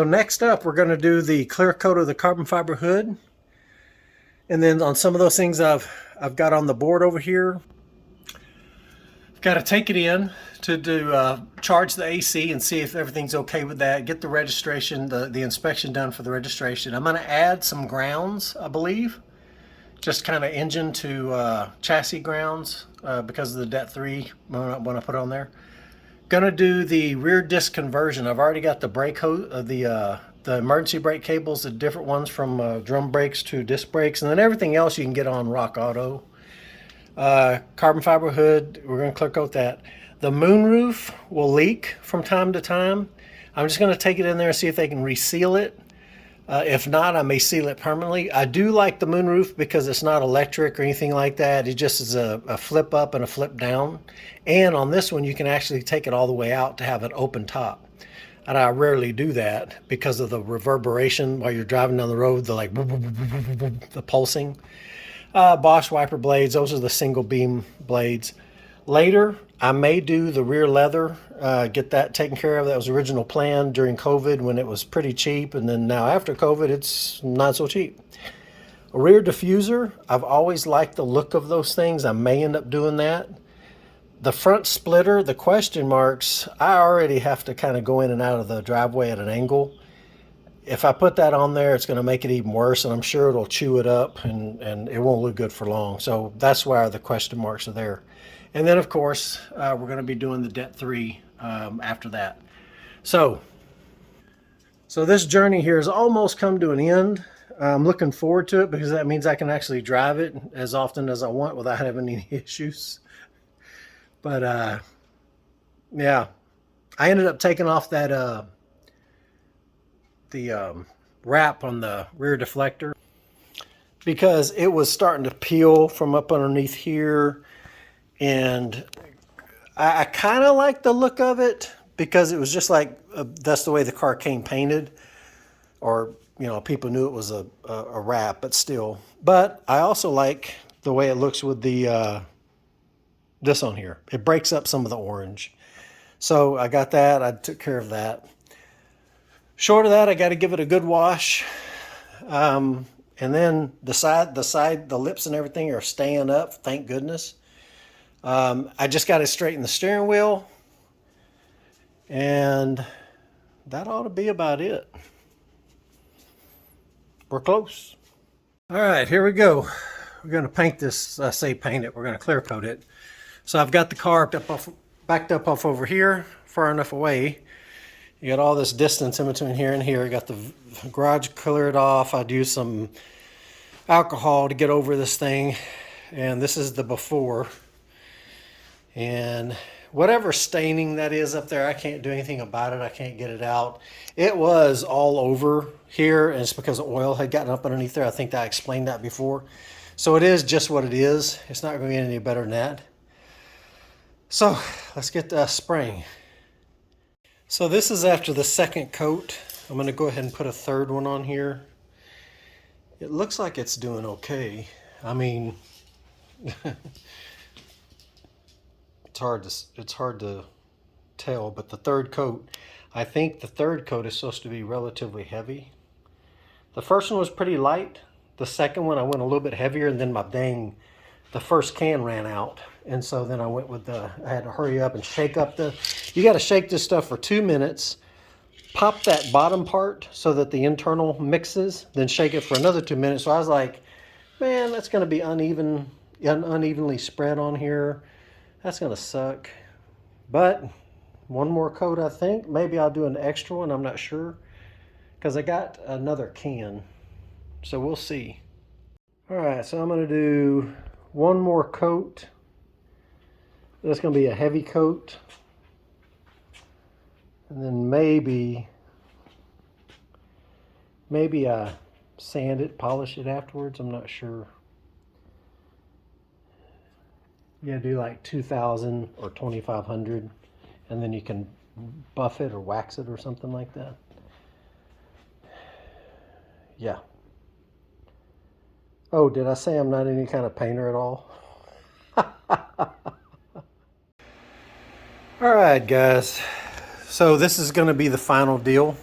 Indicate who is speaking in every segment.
Speaker 1: So next up, we're going to do the clear coat of the carbon fiber hood. And then on some of those things I've got on the board over here, I've got to take it in to charge the AC and see if everything's okay with that. Get the registration, the inspection done for the registration. I'm going to add some grounds, I believe. Just kind of engine to chassis grounds because of the Det3 when I put it on there. Gonna do the rear disc conversion. I've already got the brake hose, the emergency brake cables, the different ones from drum brakes to disc brakes, and then everything else you can get on Rock Auto. Carbon fiber hood, we're gonna clear coat that. The moonroof will leak from time to time. I'm just gonna take it in there and see if they can reseal it. If not, I may seal it permanently. I do like the moonroof because it's not electric or anything like that. It just is a flip up and a flip down. And on this one, you can actually take it all the way out to have an open top. And I rarely do that because of the reverberation while you're driving down the road, the pulsing. Bosch wiper blades, those are the single beam blades. Later, I may do the rear leather, get that taken care of. That was the original plan during COVID when it was pretty cheap, and then now after COVID, it's not so cheap. A rear diffuser, I've always liked the look of those things. I may end up doing that. The front splitter, the question marks, I already have to kind of go in and out of the driveway at an angle. If I put that on there, it's going to make it even worse, and I'm sure it'll chew it up, and it won't look good for long. So that's why the question marks are there. And then, of course, we're going to be doing the Det3 after that. So this journey here has almost come to an end. I'm looking forward to it because that means I can actually drive it as often as I want without having any issues. But, yeah, I ended up taking off that the wrap on the rear deflector because it was starting to peel from up underneath here. And I kind of like the look of it because it was just like that's the way the car came painted, or you know, people knew it was a wrap, but still. But I also like the way it looks with the this on here. It breaks up some of the orange, so I got that. I took care of that. Short of that, I got to give it a good wash, and then the lips and everything are staying up. Thank goodness. I just got to straighten the steering wheel, and that ought to be about it. We're close. All right, here we go. We're going to paint this. I say paint it. We're going to clear coat it. So I've got the car backed up off over here, far enough away. You got all this distance in between here and here. I got the garage cleared off. I'd use some alcohol to get over this thing, and this is the before. And whatever staining that is up there, I can't do anything about it. I can't get it out. It was all over here, and it's because the oil had gotten up underneath there. I think I explained that before. So it is just what it is. It's not going to get any better than that. So let's get spraying. So this is after the second coat. I'm going to go ahead and put a third one on here. It looks like it's doing okay. I mean, it's hard to tell, but the third coat, I think the third coat is supposed to be relatively heavy. The first one was pretty light. The second one I went a little bit heavier, and then the first can ran out, and so then I went with I had to hurry up and shake up you got to shake this stuff for 2 minutes, pop that bottom part so that the internal mixes, then shake it for another 2 minutes. So I was like, man, that's going to be unevenly spread on here. That's going to suck. But one more coat, I think. Maybe I'll do an extra one. I'm not sure. Because I got another can. So we'll see. All right, so I'm going to do one more coat. That's going to be a heavy coat. And then maybe I sand it, polish it afterwards. I'm not sure. You gotta do like 2,000 or 2,500, and then you can buff it or wax it or something like that. Yeah. Oh, did I say I'm not any kind of painter at all? All right, guys. So this is going to be the final deal.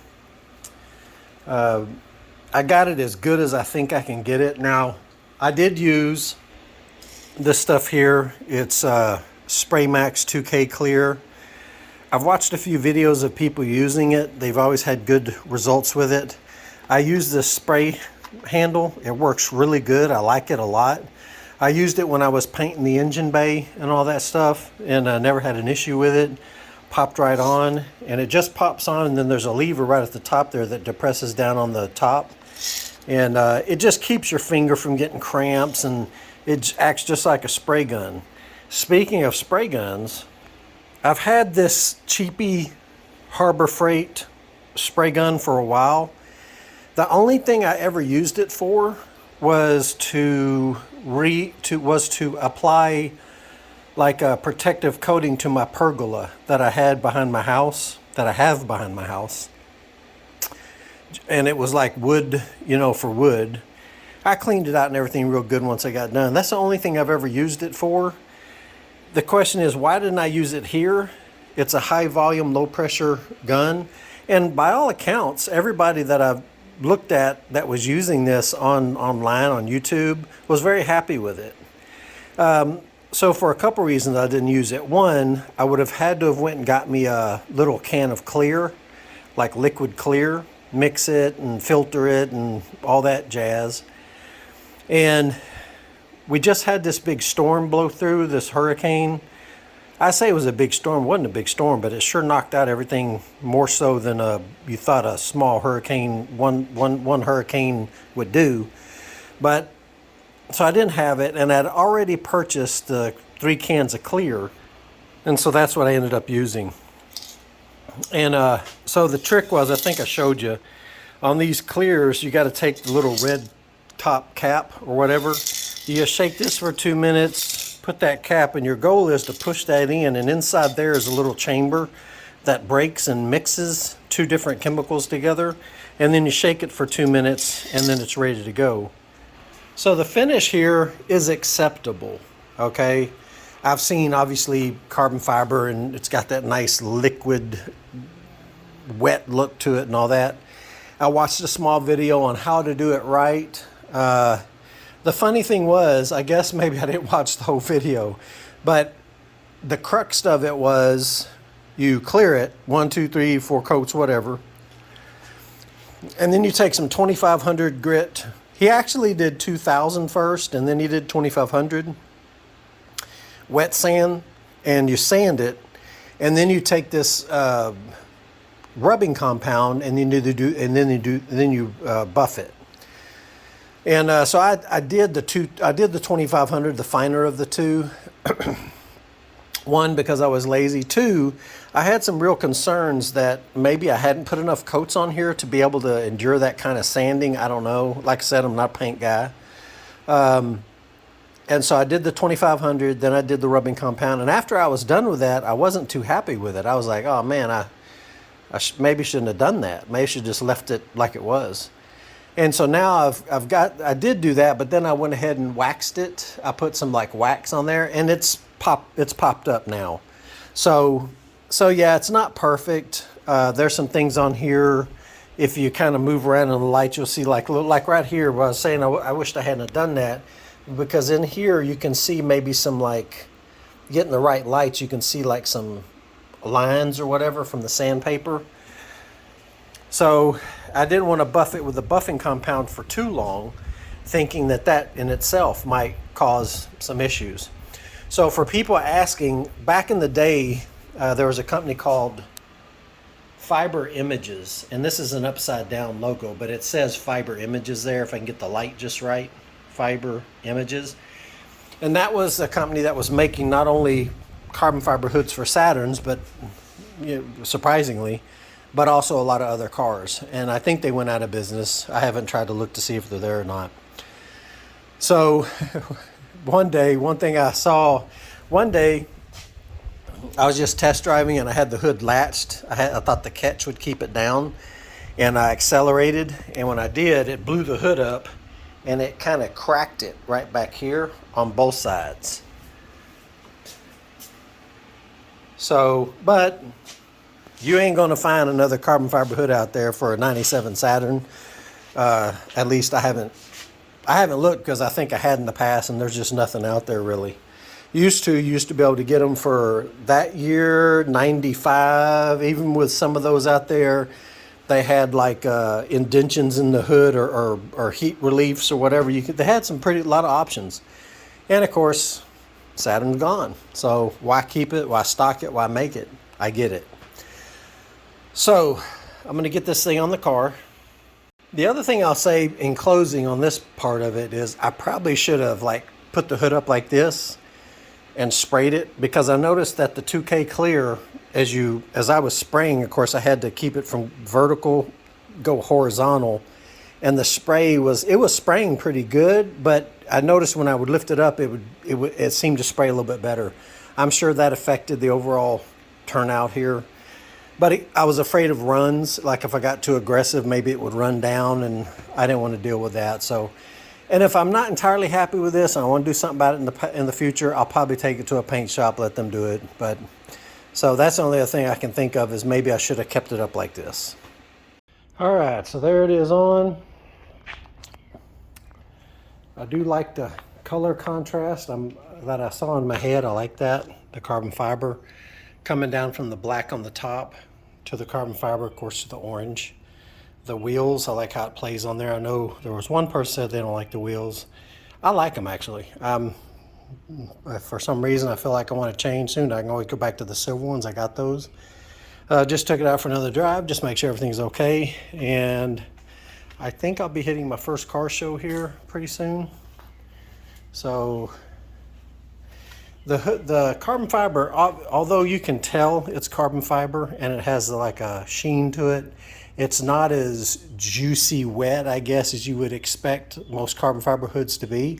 Speaker 1: I got it as good as I think I can get it. Now, I did use this stuff here. It's Spray Max 2K Clear. I've watched a few videos of people using it. They've always had good results with it. I use this spray handle. It works really good. I like it a lot. I used it when I was painting the engine bay and all that stuff, and I never had an issue with it. Popped right on, and it just pops on, and then there's a lever right at the top there that depresses down on the top, and it just keeps your finger from getting cramps, and it acts just like a spray gun. Speaking of spray guns, I've had this cheapy Harbor Freight spray gun for a while. The only thing I ever used it for was to apply like a protective coating to my pergola that I had behind my house, that I have behind my house. And it was like wood, you know, for wood. I cleaned it out and everything real good once I got done. That's the only thing I've ever used it for. The question is, why didn't I use it here? It's a high volume, low pressure gun. And by all accounts, everybody that I've looked at that was using this online on YouTube was very happy with it. So for a couple reasons I didn't use it. One, I would have had to have went and got me a little can of clear, like liquid clear, mix it and filter it and all that jazz. And we just had this big storm blow through, this hurricane. I say it was a big storm. It wasn't a big storm, but it sure knocked out everything more so than you thought a small hurricane, one hurricane would do. But so I didn't have it, and I'd already purchased 3 cans of clear, and so that's what I ended up using. And so the trick was, I think I showed you, on these clears, you got to take the little red top cap or whatever. You just shake this for 2 minutes, put that cap, and your goal is to push that in, and inside there is a little chamber that breaks and mixes 2 different chemicals together, and then you shake it for 2 minutes, and then it's ready to go. So the finish here is acceptable, okay? I've seen, obviously, carbon fiber, and it's got that nice liquid, wet look to it and all that. I watched a small video on how to do it right. The funny thing was, I guess maybe I didn't watch the whole video, but the crux of it was you clear it, 1, 2, 3, 4 coats, whatever, and then you take some 2500 grit. He actually did 2000 first, and then he did 2500 wet sand, and you sand it, and then you take this rubbing compound, and then you buff it. And so I did the 2500, the finer of the two. 1, because I was lazy. 2, I had some real concerns that maybe I hadn't put enough coats on here to be able to endure that kind of sanding. I don't know. Like I said, I'm not a paint guy. And so I did the 2500, then I did the rubbing compound. And after I was done with that, I wasn't too happy with it. I was like, oh man, I maybe shouldn't have done that. Maybe I should just left it like it was. And so now I did do that, but then I went ahead and waxed it. I put some like wax on there, and it's popped up now. So yeah, it's not perfect. There's some things on here. If you kind of move around in the light, you'll see like right here where I was saying I wished I hadn't done that, because in here you can see maybe some, like, getting the right lights, you can see like some lines or whatever from the sandpaper. So I didn't want to buff it with the buffing compound for too long, thinking that in itself might cause some issues. So for people asking, back in the day, there was a company called Fiber Images, and this is an upside down logo, but it says Fiber Images there, if I can get the light just right. Fiber Images. And that was a company that was making not only carbon fiber hoods for Saturns, but surprisingly, but also a lot of other cars. And I think they went out of business. I haven't tried to look to see if they're there or not. So one thing I saw, one day I was just test driving and I had the hood latched. I thought the catch would keep it down, and I accelerated, and when I did, it blew the hood up, and it kind of cracked it right back here on both sides. So, but You ain't going to find another carbon fiber hood out there for a 97 Saturn. At least I haven't looked, because I think I had in the past, and there's just nothing out there really. Used to be able to get them for that year, 95. Even with some of those out there, they had like indentions in the hood, or heat reliefs or whatever. They had some lot of options. And of course, Saturn's gone. So why keep it? Why stock it? Why make it? I get it. So I'm going to get this thing on the car. The other thing I'll say in closing on this part of it is I probably should have put the hood up like this and sprayed it, because I noticed that the 2K clear, as I was spraying, of course I had to keep it from vertical, go horizontal, and the spray was spraying pretty good, but I noticed when I would lift it up, it seemed to spray a little bit better. I'm sure that affected the overall turnout here. But I was afraid of runs. Like if I got too aggressive, maybe it would run down, and I didn't want to deal with that. So, and if I'm not entirely happy with this and I want to do something about it in the future, I'll probably take it to a paint shop, let them do it. But so that's the only other thing I can think of, is maybe I should have kept it up like this. All right, so there it is on. I do like the color contrast that I saw in my head. I like that, the carbon fiber coming down from the black on the top to the carbon fiber, of course, to the orange. The wheels, I like how it plays on there. I know there was one person said they don't like the wheels. I like them, actually. For some reason, I feel like I want to change soon. I can always go back to the silver ones. I got those. Just took it out for another drive, just make sure everything's okay. And I think I'll be hitting my first car show here pretty soon. So the carbon fiber, although you can tell it's carbon fiber and it has like a sheen to it, it's not as juicy wet, I guess, as you would expect most carbon fiber hoods to be.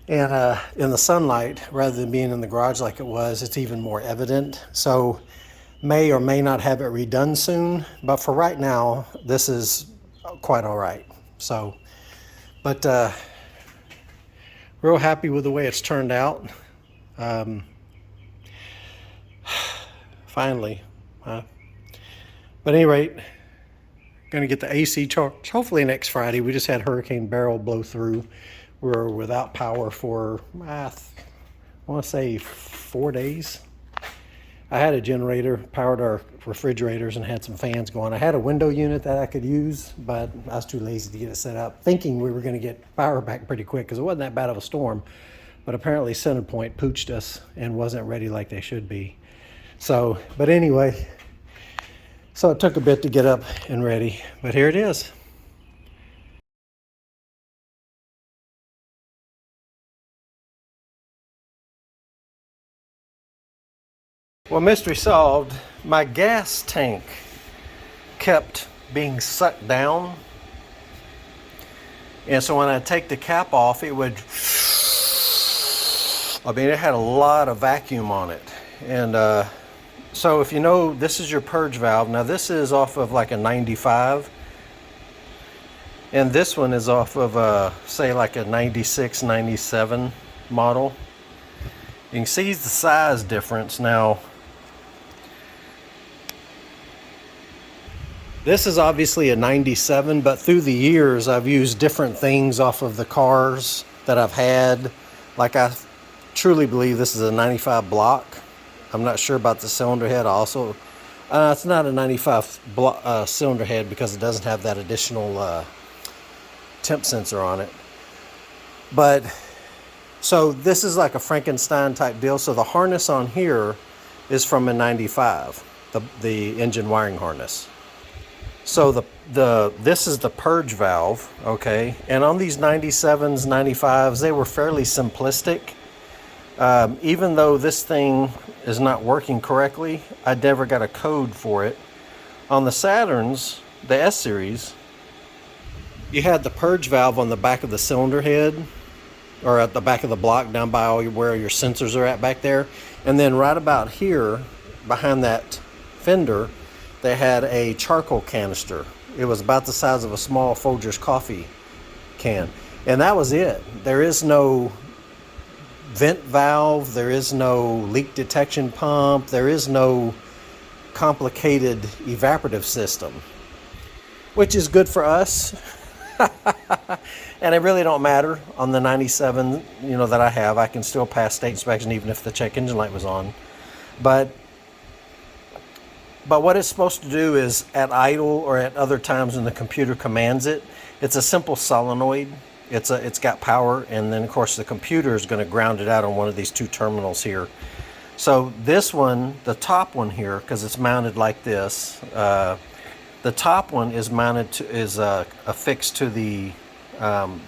Speaker 1: And in the sunlight, rather than being in the garage like it was, it's even more evident. So may or may not have it redone soon, but for right now, this is quite all right. So, but real happy with the way it's turned out. Finally. But at any rate, going to get the AC charged hopefully next Friday. We just had Hurricane Beryl blow through. We were without power for, I want to say 4 days. I had a generator, powered our refrigerators, and had some fans going. I had a window unit that I could use, but I was too lazy to get it set up, thinking we were going to get power back pretty quick because it wasn't that bad of a storm. But apparently Centerpoint pooched us and wasn't ready like they should be. So, but anyway, so it took a bit to get up and ready, but here it is. Well, mystery solved. My gas tank kept being sucked down. And so when I take the cap off, it would, it had a lot of vacuum on it. And so if you know, this is your purge valve. Now this is off of like a 95. And this one is off of say like a 96, 97 model. You can see the size difference now. This is obviously a 97, but through the years I've used different things off of the cars that I've had. Like I truly believe this is a 95 block. I'm not sure about the cylinder head also. It's not a 95 cylinder head because it doesn't have that additional temp sensor on it. But so this is like a Frankenstein type deal. So the harness on here is from a 95, the engine wiring harness. So this is the purge valve, okay? And on these 97s, 95s, they were fairly simplistic. Even though this thing is not working correctly, I never got a code for it. On the Saturns, the S series, you had the purge valve on the back of the cylinder head, or at the back of the block down by where your sensors are at back there. And then right about here, behind that fender, they had a charcoal canister. It was about the size of a small Folgers coffee can. And that was it. There is no vent valve. There is no leak detection pump. There is no complicated evaporative system, which is good for us. And it really don't matter on the 97, that I have. I can still pass state inspection even if the check engine light was on. But what it's supposed to do is at idle or at other times when the computer commands it, it's a simple solenoid. It's got power, and then of course the computer is going to ground it out on one of these two terminals here. So this one, the top one here, because it's mounted like this, the top one is mounted to affixed to the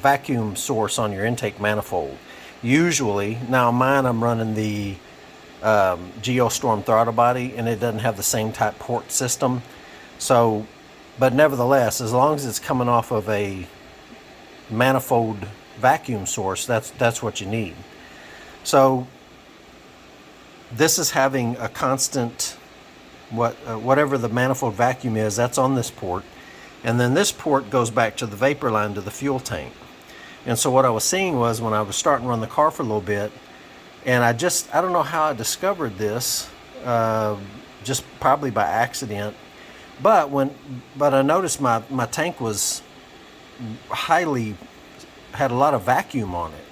Speaker 1: vacuum source on your intake manifold. Usually, now mine I'm running the Geostorm throttle body, and it doesn't have the same type port system. So, but nevertheless, as long as it's coming off of a manifold vacuum source, that's what you need. So this is having a constant, whatever the manifold vacuum is, that's on this port. And then this port goes back to the vapor line to the fuel tank. And so what I was seeing was when I was starting to run the car for a little bit, and I don't know how I discovered this, just probably by accident, but I noticed my tank was had a lot of vacuum on it.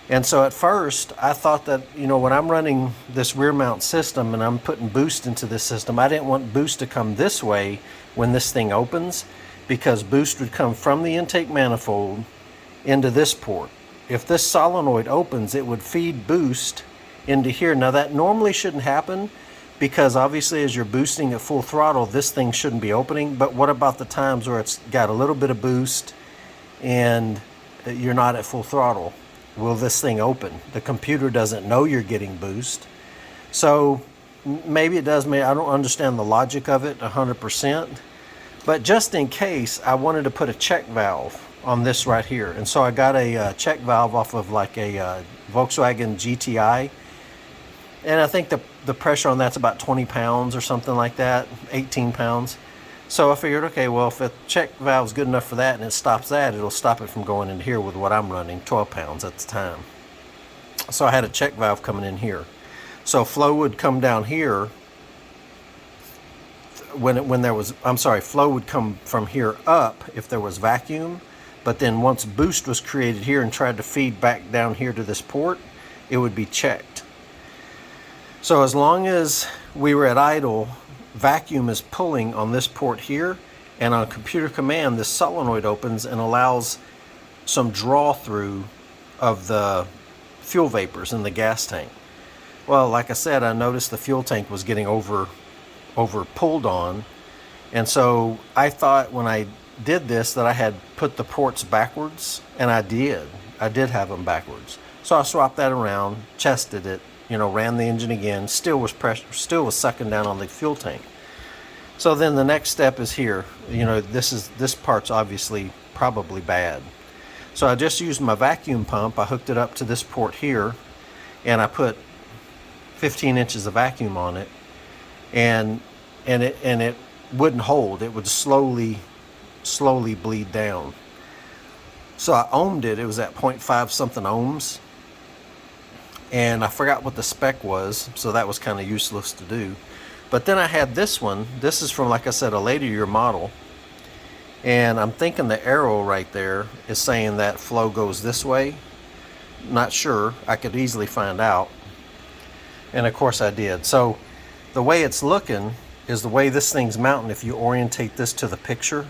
Speaker 1: And so at first I thought that, when I'm running this rear mount system and I'm putting boost into this system, I didn't want boost to come this way when this thing opens, because boost would come from the intake manifold into this port. If this solenoid opens, it would feed boost into here. Now that normally shouldn't happen, because obviously as you're boosting at full throttle, this thing shouldn't be opening. But what about the times where it's got a little bit of boost and you're not at full throttle? Will this thing open? The computer doesn't know you're getting boost. So maybe it does. Maybe I don't understand the logic of it 100%. But just in case, I wanted to put a check valve on this right here. And so I got a check valve off of like a Volkswagen GTI. And I think the pressure on that's about 20 pounds or something like that, 18 pounds. So I figured, okay, well, if a check valve's good enough for that and it stops that, it'll stop it from going in here with what I'm running, 12 pounds at the time. So I had a check valve coming in here. So flow would come down here flow would come from here up if there was vacuum. But then once boost was created here and tried to feed back down here to this port, it would be checked. So as long as we were at idle, vacuum is pulling on this port here, and on computer command this solenoid opens and allows some draw through of the fuel vapors in the gas tank. Well, like I said, I noticed the fuel tank was getting over pulled on, and so I thought when I did this that I had put the ports backwards, and I did have them backwards. So I swapped that around, tested it, ran the engine again, still was sucking down on the fuel tank. So then the next step is here. This part's obviously probably bad. So I just used my vacuum pump. I hooked it up to this port here, and I put 15 inches of vacuum on it, and it wouldn't hold. It would slowly bleed down. So I ohmed it. It was at 0.5 something ohms. And I forgot what the spec was, so that was kind of useless to do. But then I had this one. This is from, like I said, a later year model. And I'm thinking the arrow right there is saying that flow goes this way. Not sure. I could easily find out. And of course I did. So the way it's looking is the way this thing's mounting. If you orientate this to the picture,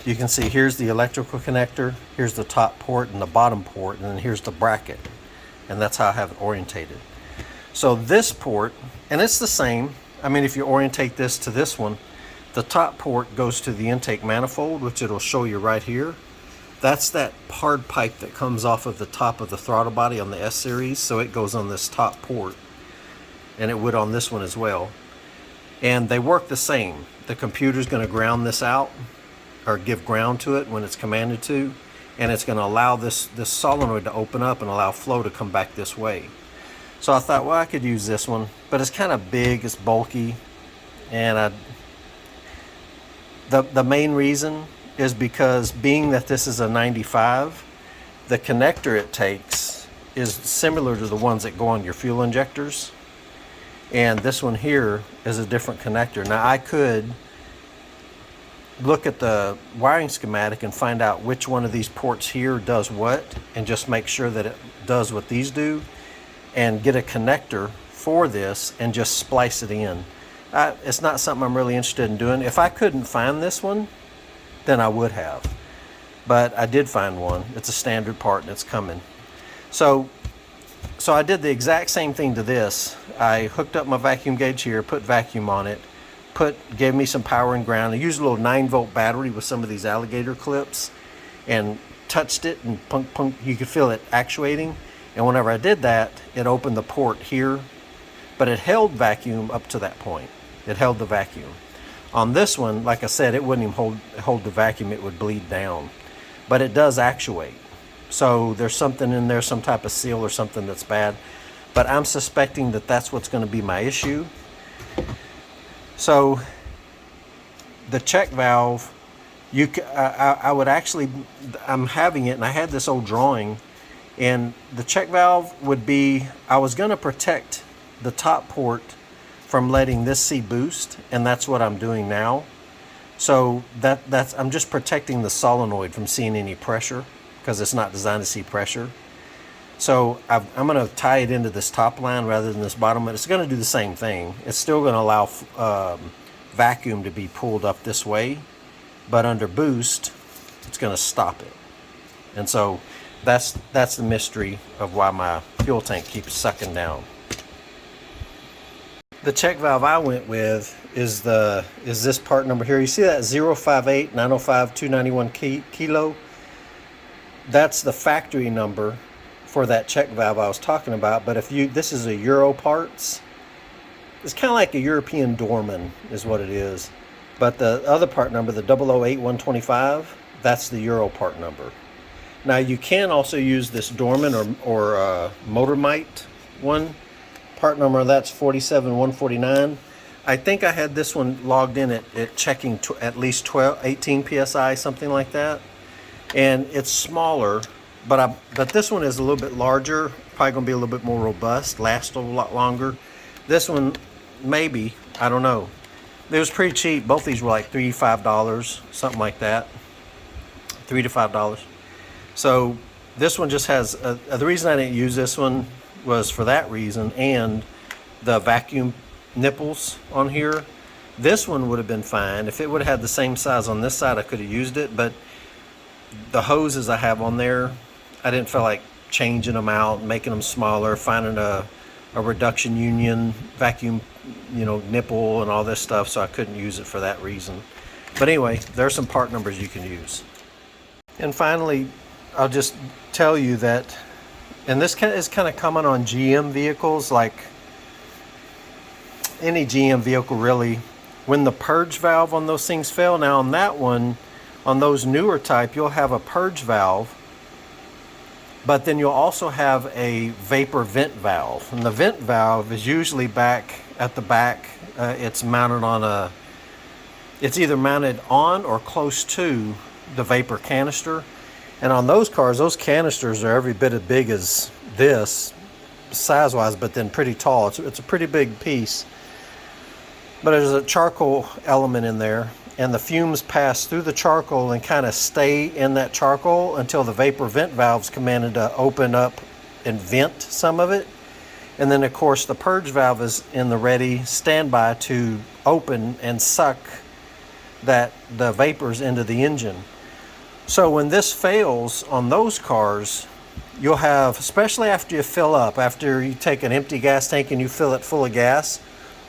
Speaker 1: you can see here's the electrical connector, here's the top port and the bottom port, and then here's the bracket. And that's how I have it orientated. So this port, and it's the same. I mean, if you orientate this to this one, the top port goes to the intake manifold, which it'll show you right here. That's that hard pipe that comes off of the top of the throttle body on the S series, so it goes on this top port, and it would on this one as well. And they work the same. The computer's going to ground this out, or give ground to it when it's commanded to, and it's going to allow this solenoid to open up and allow flow to come back this way. So I thought, well, I could use this one, but it's kind of big, it's bulky, and the main reason is because being that this is a 95, the connector it takes is similar to the ones that go on your fuel injectors. and this one here is a different connector. Now I could look at the wiring schematic and find out which one of these ports here does what, and just make sure that it does what these do, and get a connector for this and just splice it in. It's not something I'm really interested in doing. If I couldn't find this one, then I would have. But I did find one. It's a standard part and it's coming. So I did the exact same thing to this. I hooked up my vacuum gauge here, put vacuum on it, gave me some power and ground. I used a little 9-volt battery with some of these alligator clips and touched it, and punk, punk, you could feel it actuating. And whenever I did that, it opened the port here, but it held vacuum up to that point. It held the vacuum. On this one, like I said, it wouldn't even hold the vacuum, it would bleed down. But it does actuate. So there's something in there, some type of seal or something that's bad. But I'm suspecting that that's what's going to be my issue. So the check valve, I would actually, I'm having it, and I had this old drawing, and the check valve would be, I was going to protect the top port from letting this see boost, and that's what I'm doing now. So I'm just protecting the solenoid from seeing any pressure, because it's not designed to see pressure. So I'm going to tie it into this top line rather than this bottom, but it's going to do the same thing. It's still going to allow vacuum to be pulled up this way, but under boost, it's going to stop it. And so that's the mystery of why my fuel tank keeps sucking down. The check valve I went with is this part number here. You see that 058 905 291 kilo? That's the factory number for that check valve I was talking about. But this is a Euro parts. It's kind of like a European Dorman is what it is. But the other part number, the 008 125, that's the Euro part number. Now you can also use this Dorman or Motormite one. Part number that's 47149. I think I had this one logged in at checking at least 18 psi, something like that. And it's smaller, but this one is a little bit larger, probably gonna be a little bit more robust, last a lot longer. This one, maybe, I don't know. It was pretty cheap. Both these were like $3 to $5, something like that. $3 to $5. So this one just has, the reason I didn't use this one was for that reason, and the vacuum nipples on here. This one would have been fine. If it would have had the same size on this side, I could have used it, but the hoses I have on there, I didn't feel like changing them out, making them smaller, finding a reduction union vacuum, nipple and all this stuff, so I couldn't use it for that reason. But anyway, there are some part numbers you can use. And finally, I'll just tell you that, and this is kind of common on GM vehicles, like any GM vehicle really, when the purge valve on those things fail. Now on that one, on those newer type, you'll have a purge valve, but then you'll also have a vapor vent valve. And the vent valve is usually back at the back. It's mounted on it's either mounted on or close to the vapor canister. And on those cars, those canisters are every bit as big as this, size-wise, but then pretty tall. It's a pretty big piece. But there's a charcoal element in there, and the fumes pass through the charcoal and kind of stay in that charcoal until the vapor vent valves come in to open up and vent some of it. And then, of course, the purge valve is in the ready standby to open and suck the vapors into the engine. So when this fails on those cars, you'll have, especially after you fill up, after you take an empty gas tank and you fill it full of gas,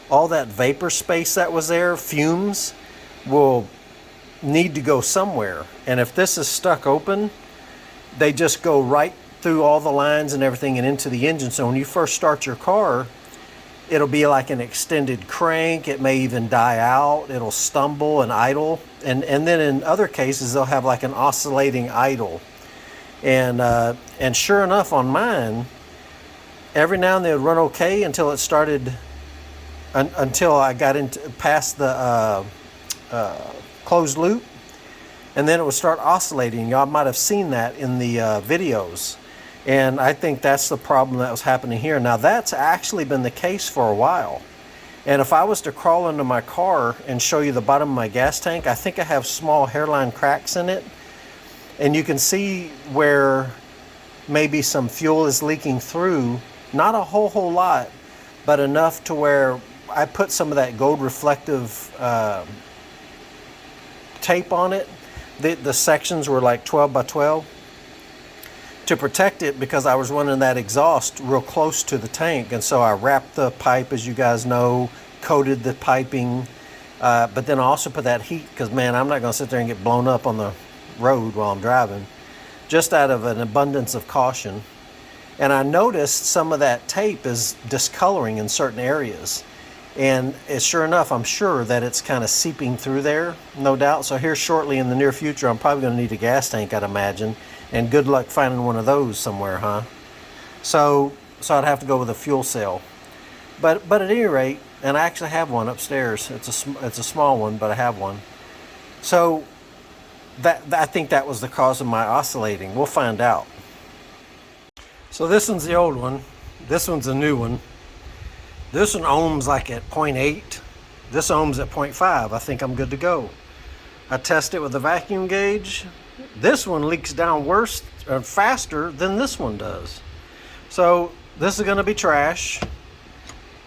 Speaker 1: all that vapor space that was there, fumes, will need to go somewhere. And if this is stuck open, they just go right through all the lines and everything and into the engine. So when you first start your car, it'll be like an extended crank. It may even die out. It'll stumble and idle. And then in other cases, they'll have like an oscillating idle. And sure enough, on mine, every now and then it would run okay until it started, until I got past the closed loop. And then it would start oscillating. Y'all might have seen that in the videos. And I think that's the problem that was happening here. Now that's actually been the case for a while. And if I was to crawl into my car and show you the bottom of my gas tank, I think I have small hairline cracks in it. And you can see where maybe some fuel is leaking through. Not a whole lot, but enough to where I put some of that gold reflective tape on it. The sections were like 12 by 12 to protect it, because I was running that exhaust real close to the tank. And so I wrapped the pipe, as you guys know, coated the piping, but then I also put that heat, because man, I'm not going to sit there and get blown up on the road while I'm driving, just out of an abundance of caution. And I noticed some of that tape is discoloring in certain areas. And sure enough, I'm sure that it's kind of seeping through there, no doubt. So here shortly in the near future, I'm probably going to need a gas tank, I'd imagine. And good luck finding one of those somewhere, huh? So I'd have to go with a fuel cell. But at any rate, and I actually have one upstairs. It's a small one, but I have one. So I think that was the cause of my oscillating. We'll find out. So this one's the old one. This one's a new one. This one ohms like at 0.8. This ohms at 0.5. I think I'm good to go. I test it with a vacuum gauge. This one leaks down worse or faster than this one does. So this is going to be trash.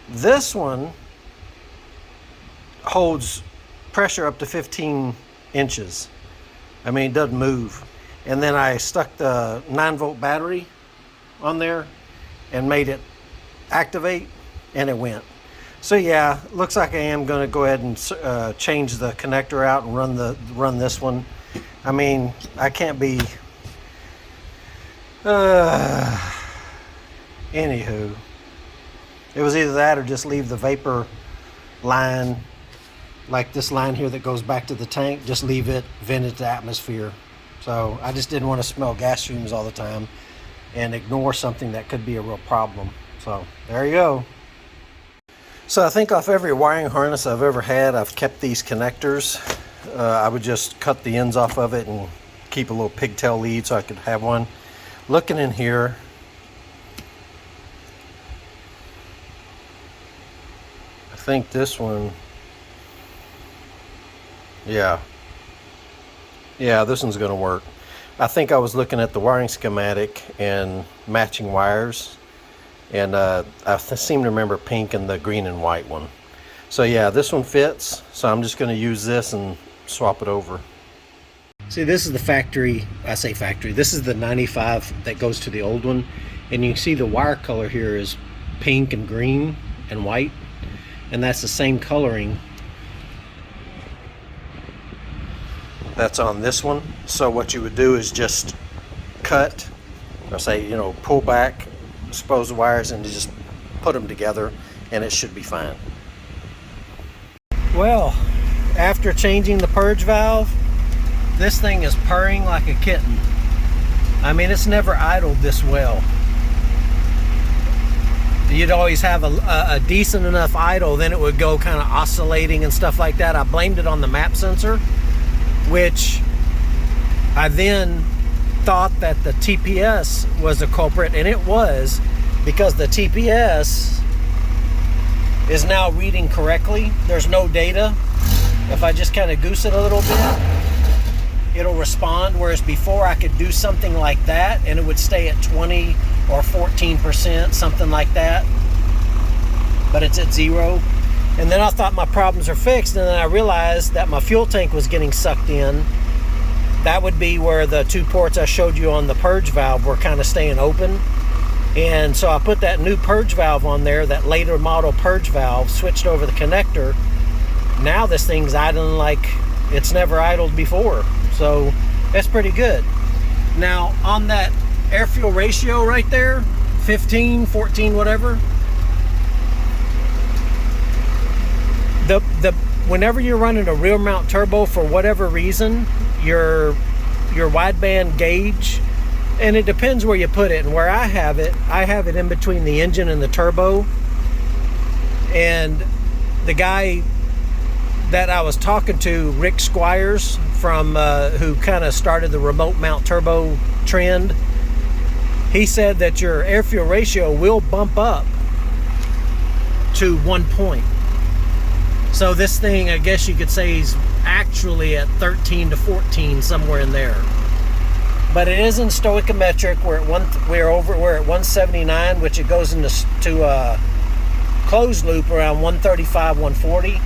Speaker 1: This one holds pressure up to 15 inches. I mean, it doesn't move. And then I stuck the 9-volt battery on there and made it activate, and it went. So yeah, looks like I am going to go ahead and change the connector out and run this one. I mean, I can't be. Anywho, it was either that or just leave the vapor line, like this line here that goes back to the tank, just leave it vented to atmosphere. So I just didn't want to smell gas fumes all the time and ignore something that could be a real problem. So there you go. So I think off every wiring harness I've ever had, I've kept these connectors. I would just cut the ends off of it and keep a little pigtail lead so I could have one. Looking in here, I think this one, yeah, this one's going to work. I think I was looking at the wiring schematic and matching wires, and I seem to remember pink and the green and white one. So yeah, this one fits, so I'm just going to use this and swap it over. See, this is the factory, I say factory, this is the 95 that goes to the old one, and you can see the wire color here is pink and green and white, and that's the same coloring that's on this one. So what you would do is just cut, or say, you know, pull back, expose the wires, and just put them together, and it should be fine. Well, after changing the purge valve, this thing is purring like a kitten. I mean, it's never idled this well. You'd always have a decent enough idle, then it would go kind of oscillating and stuff like that. I blamed it on the map sensor, which I then thought that the TPS was the culprit, and it was, because the TPS is now reading correctly. There's no data. If I just kind of goose it a little bit, it'll respond, whereas before I could do something like that and it would stay at 20 or 14%, something like that, but it's at 0. And then I thought my problems are fixed, and then I realized that my fuel tank was getting sucked in. That would be where the 2 ports I showed you on the purge valve were kind of staying open. And so I put that new purge valve on there, that later model purge valve, switched over the connector. Now this thing's idling like it's never idled before. So that's pretty good. Now on that air fuel ratio right there, 15, 14, whatever, whenever you're running a rear mount turbo, for whatever reason, your wideband gauge, and it depends where you put it, and where I have it in between the engine and the turbo. And the guy that I was talking to, Rick Squires, from who kind of started the remote mount turbo trend, he said that your air-fuel ratio will bump up to 1 point. So this thing, I guess you could say, is actually at 13 to 14, somewhere in there. But it is in stoichiometric. We're at 179, which it goes into closed loop around 135, 140,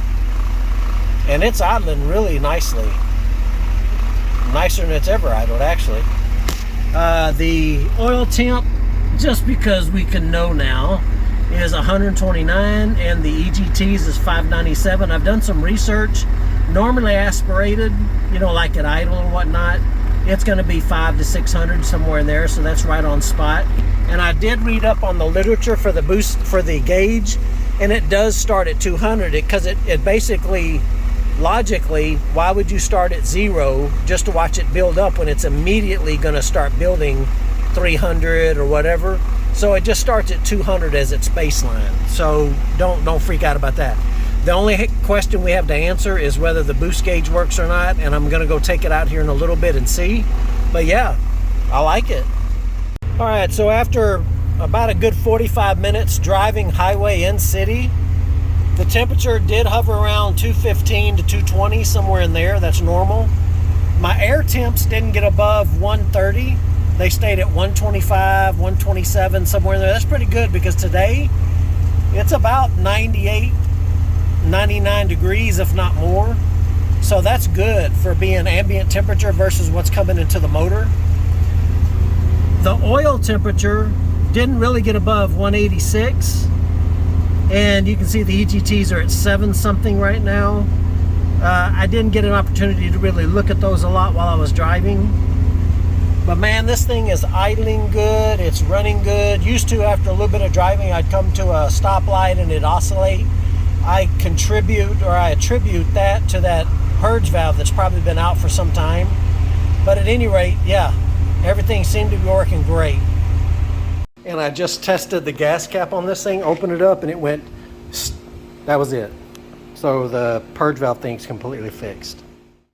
Speaker 1: and it's idling really nicely, nicer than it's ever idled, actually. The oil temp, just because we can know now, is 129, and the EGTs is 597. I've done some research. Normally aspirated, you know, like at idle and whatnot, it's going to be 500 to 600, somewhere in there, so that's right on spot. And I did read up on the literature for the boost, for the gauge, and it does start at 200, because it basically, logically, why would you start at 0 just to watch it build up when it's immediately going to start building 300 or whatever? So it just starts at 200 as its baseline. So don't freak out about that. The only question we have to answer is whether the boost gauge works or not, and I'm gonna go take it out here in a little bit and see. But yeah, I like it. All right, so after about a good 45 minutes driving highway in city, the temperature did hover around 215 to 220, somewhere in there. That's normal. My air temps didn't get above 130. They stayed at 125, 127, somewhere in there. That's pretty good, because today it's about 98, 99 degrees, if not more. So that's good for being ambient temperature versus what's coming into the motor. The oil temperature didn't really get above 186. And you can see the EGTs are at 7 something right now. I didn't get an opportunity to really look at those a lot while I was driving. But man, this thing is idling good, it's running good. Used to, after a little bit of driving, I'd come to a stoplight and it'd oscillate. I attribute that to that purge valve that's probably been out for some time. But at any rate, yeah, everything seemed to be working great. And I just tested the gas cap on this thing, opened it up, and it went, that was it. So the purge valve thing's completely fixed.